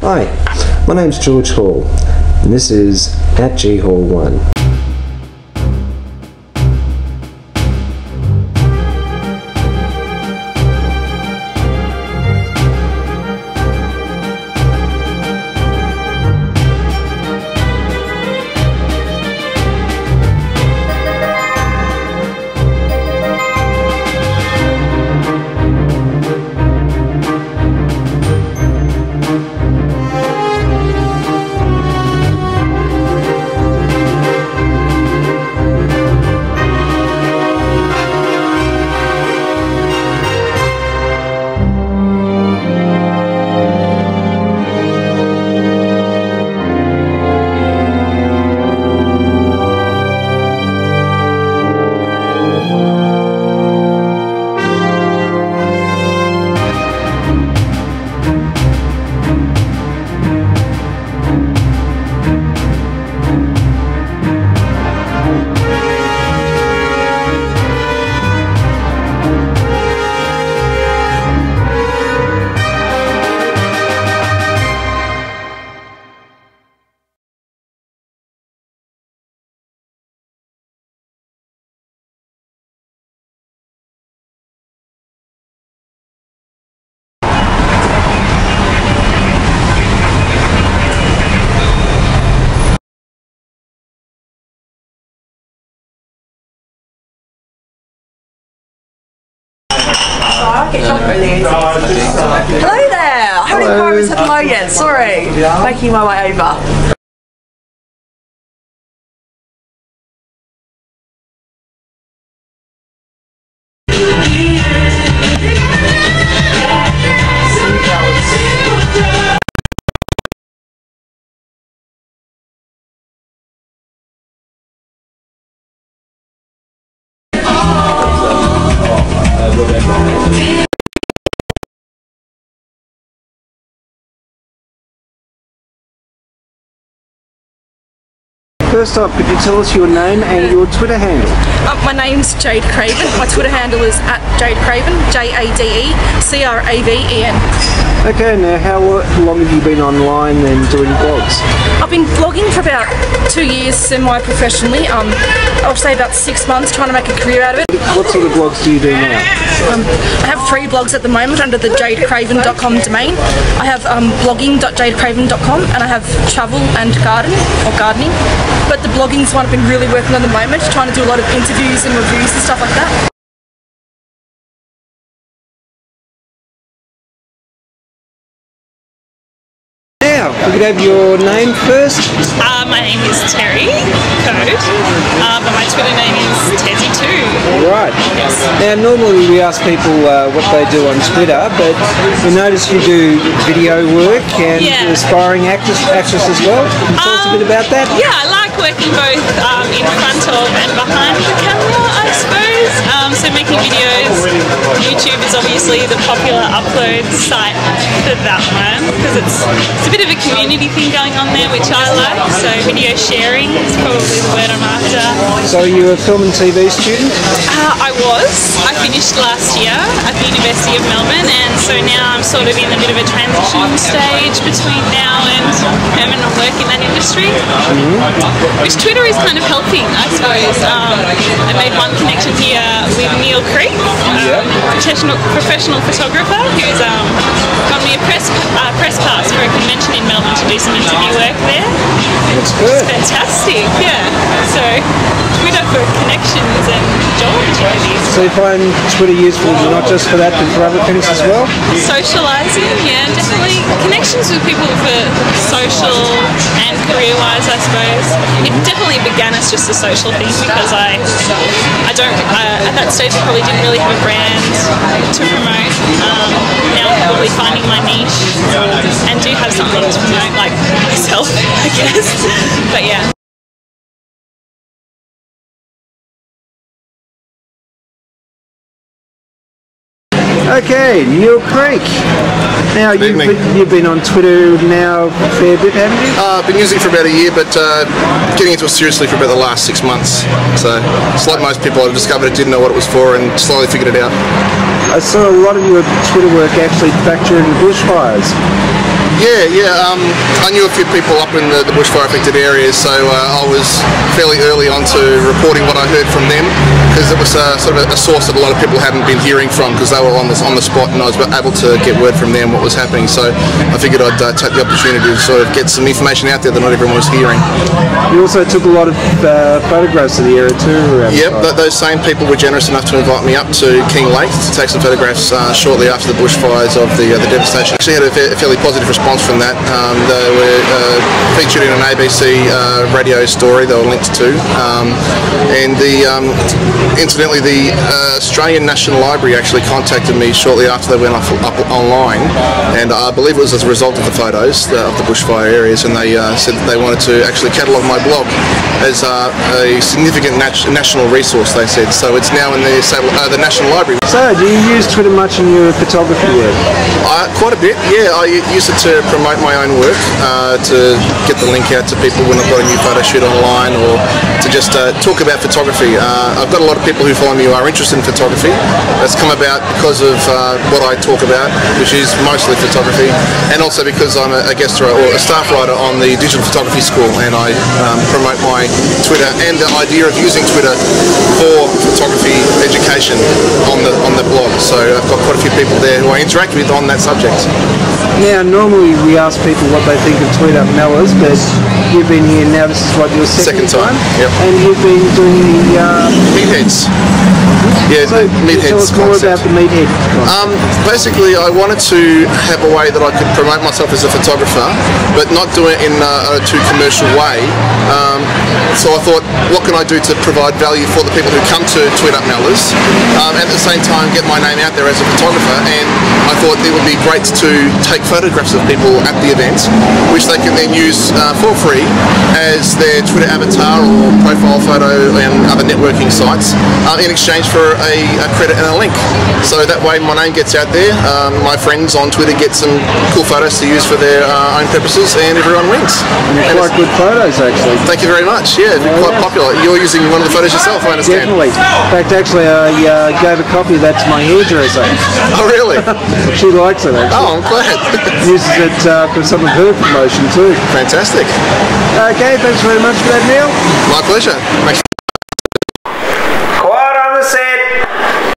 Hi, my name's George Hall, and this is at Geeehall1. Hello there! I haven't inquiries at the moment yet, sorry. Making my way over. First up, could you tell us your name and your Twitter handle? My name's Jade Craven. My Twitter handle is at Jade Craven, JADECRAVEN. Okay, now how long have you been online and doing blogs? I've been blogging for about 2 years semi-professionally. I'll say about 6 months, trying to make a career out of it. What sort of blogs do you do now? I have 3 blogs at the moment under the jadecraven.com domain. I have blogging.jadecraven.com and I have travel and gardening. But the blogging's one I've been really working on at the moment, trying to do a lot of interviews and reviews and stuff like that. Now, could you have your name first? My name is Terry Code, but my Twitter name is Tezzy2. Right. Yes. Now, normally we ask people what they do on Twitter, but we notice you do video work and aspiring actress as well. Can you tell us a bit about that? Yeah, I like working both in front of and behind the camera, I suppose. So making videos, YouTube is obviously the popular upload site for that one, because it's a bit of a community thing going on there, which I like. So video sharing is probably the word I'm after. So you're a film and TV student? I was. I finished last year at the University of Melbourne, and so now I'm sort of in a bit of a transition stage between now and permanent work in that industry, which Twitter is kind of helping, I suppose. I made one connection here with Neil Creek, professional photographer, who's got me a press pass for a convention in Melbourne to do some interview work there. That's good. It's fantastic, yeah. So Twitter for connections and job opportunities. So you find Twitter useful not just for that, but for other things as well? Socialising, yeah, definitely. Connections with people for social and career-wise, I suppose. It definitely began as just a social thing because I don't, at that stage I probably didn't really have a brand to promote. Now I'm probably finding my niche and do have something to promote, like myself, I guess. But yeah. Okay, Neil Creek. Now you've been on Twitter now a fair bit, haven't you? I've been using it for about a year, but getting into it seriously for about the last 6 months. So it's like most people, I discovered it, didn't know what it was for, and slowly figured it out. I saw a lot of your Twitter work actually back during the bushfires. I knew a few people up in the bushfire affected areas, so I was fairly early on to reporting what I heard from them, because it was sort of a source that a lot of people hadn't been hearing from, because they were on the spot, and I was able to get word from them what was happening. So I figured I'd take the opportunity to sort of get some information out there that not everyone was hearing. You also took a lot of photographs of the area too. Yep, those same people were generous enough to invite me up to King Lake to take some photographs shortly after the bushfires of the devastation. Actually had a fairly positive response from that. They were featured in an ABC radio story they were linked to, and incidentally the Australian National Library actually contacted me shortly after they went up online, and I believe it was as a result of the photos of the bushfire areas, and they said that they wanted to actually catalogue my blog as a significant national resource, they said. So it's now in the National Library. So do you use Twitter much in your photography work? Quite a bit, yeah. I use it to promote my own work, to get the link out to people when I've got a new photo shoot online, or to just talk about photography. I've got a lot of people who follow me who are interested in photography. That's come about because of what I talk about, which is mostly photography, and also because I'm a guest writer or a staff writer on the Digital Photography School, and I promote my Twitter and the idea of using Twitter for photography education on the blog. So I've got quite a few people there who I interact with on that subject. Now, normally we ask people what they think of Tweetupmellers, but you've been here now. This is what, your second time? Yep. And you've been doing the Meatheads. Yeah, so Meatheads. Tell us more about the Meathead concept. Basically, I wanted to have a way that I could promote myself as a photographer, but not do it in a too commercial way. So I thought, what can I do to provide value for the people who come to Tweetupmellers, and at the same time get my name out there as a photographer? And I thought it would be great to take photographs of people at the event, which they can then use for free as their Twitter avatar or profile photo and other networking sites, in exchange for a credit and a link. So that way my name gets out there, my friends on Twitter get some cool photos to use for their own purposes, and everyone wins. And quite good photos, actually. Thank you very much. Yeah, it's been quite popular. You're using one of the photos yourself, I understand. Definitely. In fact, actually, I gave a copy of that to my hairdresser. Oh, really? She likes it, actually. Oh, I'm glad. Uses it for some of her promotion too. Fantastic. Okay, thanks very much for that, Neil. My pleasure.